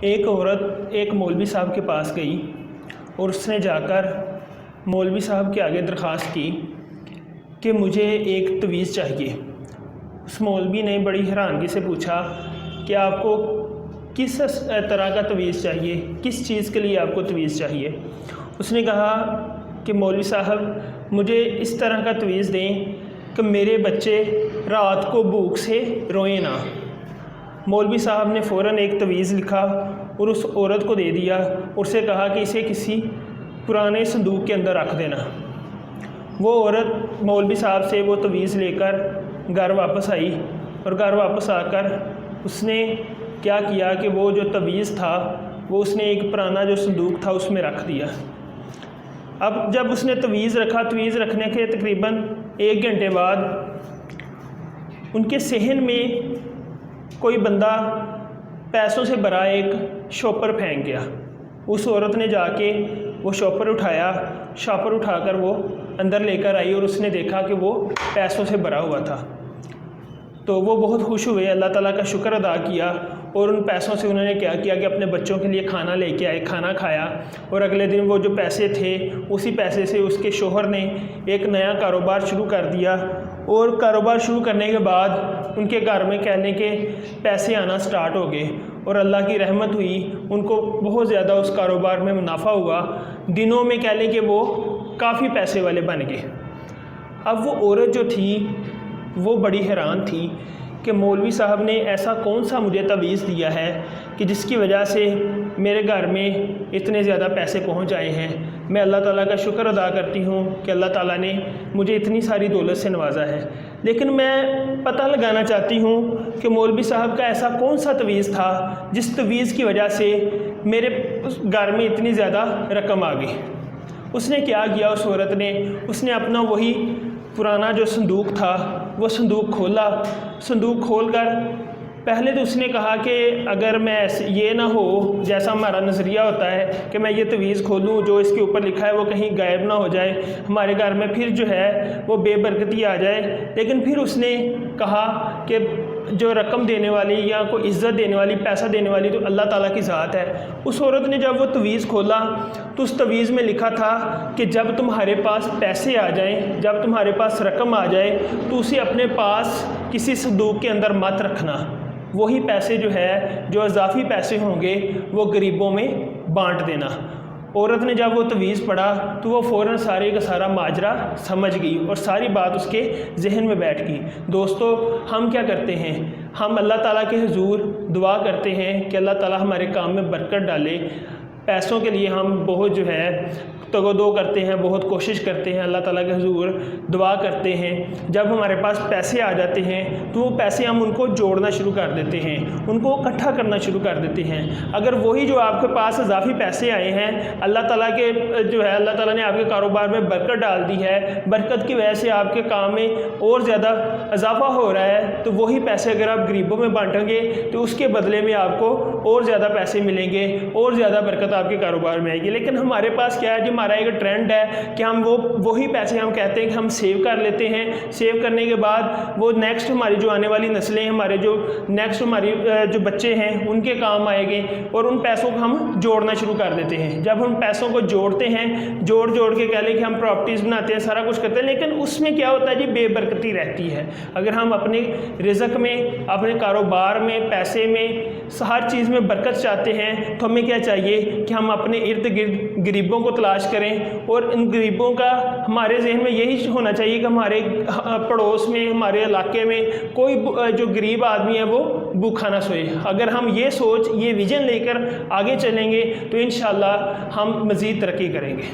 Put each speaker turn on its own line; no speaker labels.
ایک عورت ایک مولوی صاحب کے پاس گئی اور اس نے جا کر مولوی صاحب کے آگے درخواست کی کہ مجھے ایک تویز چاہیے۔ اس مولوی نے بڑی حیرانگی سے پوچھا کہ آپ کو کس طرح کا تویز چاہیے، کس چیز کے لیے آپ کو تویز چاہیے؟ اس نے کہا کہ مولوی صاحب مجھے اس طرح کا تویز دیں کہ میرے بچے رات کو بھوک سے روئیں نہ۔ مولوی صاحب نے فوراً ایک تویز لکھا اور اس عورت کو دے دیا اور اسے کہا کہ اسے کسی پرانے صندوق کے اندر رکھ دینا۔ وہ عورت مولوی صاحب سے وہ تویز لے کر گھر واپس آئی اور گھر واپس آ کر اس نے کیا کیا کہ وہ جو تویز تھا وہ اس نے ایک پرانا جو صندوق تھا اس میں رکھ دیا۔ اب جب اس نے تویز رکھا، تویز رکھنے کے تقریباً 1 گھنٹے بعد ان کے صحن میں کوئی بندہ پیسوں سے بھرا ایک شاپر پھینک گیا۔ اس عورت نے جا کے وہ شاپر اٹھا کر وہ اندر لے کر آئی اور اس نے دیکھا کہ وہ پیسوں سے بھرا ہوا تھا۔ تو وہ بہت خوش ہوئے، اللہ تعالیٰ کا شکر ادا کیا اور ان پیسوں سے انہوں نے کیا کیا کہ اپنے بچوں کے لیے کھانا لے کے آئے، کھانا کھایا، اور اگلے دن وہ جو پیسے تھے اسی پیسے سے اس کے شوہر نے ایک نیا کاروبار شروع کر دیا، اور کاروبار شروع کرنے کے بعد ان کے گھر میں کہنے کے پیسے آنا سٹارٹ ہو گئے اور اللہ کی رحمت ہوئی، ان کو بہت زیادہ اس کاروبار میں منافع ہوا۔ دنوں میں کہہ لیں کہ وہ کافی پیسے والے بن گئے۔ اب وہ عورت جو تھی وہ بڑی حیران تھی کہ مولوی صاحب نے ایسا کون سا مجھے تویز دیا ہے کہ جس کی وجہ سے میرے گھر میں اتنے زیادہ پیسے پہنچ آئے ہیں۔ میں اللہ تعالیٰ کا شکر ادا کرتی ہوں کہ اللہ تعالیٰ نے مجھے اتنی ساری دولت سے نوازا ہے، لیکن میں پتہ لگانا چاہتی ہوں کہ مولوی صاحب کا ایسا کون سا تویز تھا جس تویز کی وجہ سے میرے گھر میں اتنی زیادہ رقم آ گئی۔ اس نے کیا کیا، اس عورت نے اپنا وہی پرانا جو صندوق تھا وہ صندوق کھولا۔ صندوق کھول کر پہلے تو اس نے کہا کہ اگر میں یہ نہ ہو جیسا ہمارا نظریہ ہوتا ہے کہ میں یہ تویز کھولوں، جو اس کے اوپر لکھا ہے وہ کہیں غائب نہ ہو جائے، ہمارے گھر میں پھر جو ہے وہ بے برکتی آ جائے، لیکن پھر اس نے کہا کہ جو رقم دینے والی یا کوئی عزت دینے والی، پیسہ دینے والی تو اللہ تعالیٰ کی ذات ہے۔ اس عورت نے جب وہ تویز کھولا تو اس تویز میں لکھا تھا کہ جب تمہارے پاس پیسے آ جائیں، جب تمہارے پاس رقم آ جائے تو اسے اپنے پاس کسی صندوق کے اندر مت رکھنا، وہی پیسے جو اضافی پیسے ہوں گے وہ غریبوں میں بانٹ دینا۔ عورت نے جب وہ تویز پڑھا تو وہ فوراً سارے کا سارا ماجرا سمجھ گئی اور ساری بات اس کے ذہن میں بیٹھ گئی۔ دوستو، ہم کیا کرتے ہیں؟ ہم اللہ تعالیٰ کے حضور دعا کرتے ہیں کہ اللہ تعالیٰ ہمارے کام میں برکت ڈالے۔ پیسوں کے لیے ہم بہت تگ و دو کرتے ہیں، بہت کوشش کرتے ہیں، اللہ تعالیٰ کے حضور دعا کرتے ہیں۔ جب ہمارے پاس پیسے آ جاتے ہیں تو وہ پیسے ہم ان کو جوڑنا شروع کر دیتے ہیں، ان کو اکٹھا کرنا شروع کر دیتے ہیں۔ اگر وہی جو آپ کے پاس اضافی پیسے آئے ہیں، اللہ تعالیٰ کے اللہ تعالیٰ نے آپ کے کاروبار میں برکت ڈال دی ہے، برکت کی وجہ سے آپ کے کام میں اور زیادہ اضافہ ہو رہا ہے، تو وہی پیسے اگر آپ غریبوں میں بانٹیں گے تو اس کے بدلے میں آپ کو اور زیادہ پیسے ملیں گے، اور زیادہ برکت آپ کے کاروبار میں آئے گی۔ لیکن ہمارے پاس کیا ہے؟ ہمارا ایک ٹرینڈ ہے کہ ہم وہی پیسے ہم کہتے ہیں کہ ہم سیو کر لیتے ہیں، سیو کرنے کے بعد وہ نیکسٹ ہماری جو آنے والی نسلیں، ہمارے جو نیکسٹ ہماری جو بچے ہیں ان کے کام آئے گے، اور ان پیسوں کو ہم جوڑنا شروع کر دیتے ہیں۔ جب ہم پیسوں کو جوڑتے ہیں، جوڑ کے کہہ لیں کہ ہم پراپرٹیز بناتے ہیں، سارا کچھ کرتے ہیں، لیکن اس میں کیا ہوتا ہے جی؟ بے برکتی رہتی ہے۔ اگر ہم اپنے رزق میں، اپنے کاروبار میں، پیسے میں، ہر چیز میں برکت چاہتے ہیں تو ہمیں کیا چاہیے کہ ہم اپنے ارد گرد غریبوں کو تلاش کریں، اور ان غریبوں کا ہمارے ذہن میں یہی ہونا چاہیے کہ ہمارے پڑوس میں، ہمارے علاقے میں کوئی جو غریب آدمی ہے وہ بھوکا نہ سوئے۔ اگر ہم یہ سوچ، یہ ویژن لے کر آگے چلیں گے تو انشاءاللہ ہم مزید ترقی کریں گے۔